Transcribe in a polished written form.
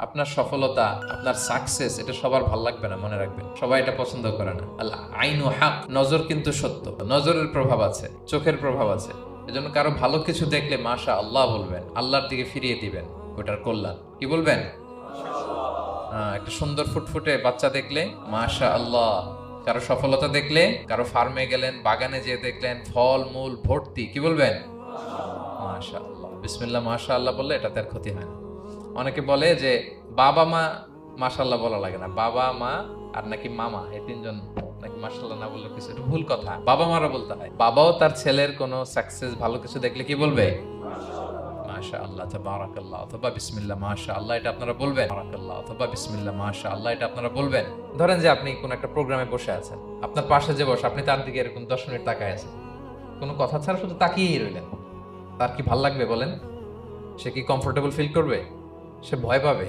আপনার সফলতা, আপনার সাকসেস, এটা সবার ভাল লাগবে না, মনে রাখবেন। সবাই এটা পছন্দ করে না। আল্লাহ আইনু হক, নজর কিন্তু সত্য, নজরের প্রভাব আছে, চোখের প্রভাব আছে। এজন্য কারো ভালো কিছু দেখলে মাশা আল্লাহ বলবেন, আল্লাহর দিকে ফিরিয়ে দিবেন ওটার কল্যাণ। কি বলবেন? একটা সুন্দর ফুটফুটে বাচ্চা দেখলে মাশা আল্লাহ। কারো সফলতা দেখলে, কারো ফার্মে গেলেন, বাগানে যেয়ে দেখলেন ফল মূল ভর্তি, কি বলবেন? মাশা আল্লাহ। বিসমিল্লাহ মাশা আল্লাহ বললে এটাতে আর ক্ষতি হয় না। অনেকে বলে যে বাবা মা মাশাল্লাহ বলা লাগে না, বাবা মা আর নাকি মামা, এই তিনজন নাকি মাশাল্লাহ না বললে কিছু, এটা ভুল কথা। বাবা মারা বলতে হয়। বাবাও তার ছেলের কোনো সাকসেস ভালো কিছু দেখলে কি বলবে? মাশা আল্লাহ তাবারাকাল্লাহ অথবা বিসমিল্লাহ মাশা আল্লাহ, এটা আপনারা বলবেন। বারাকাল্লাহ অথবা বিসমিল্লাহ মাশা আল্লাহ, এটা আপনারা বলবেন। ধরেন যে আপনি কোন একটা প্রোগ্রামে বসে আছেন, আপনার পাশে যে বসে, আপনি তার দিকে এরকম 10 মিনিট তাকায় আছেন, কোনো কথা ছাড়া শুধু তাকিয়েই রইলেন। তার কি ভাল লাগবে বলেন? সে কি কমফোর্টেবল ফিল করবে? সে ভয় পাবে।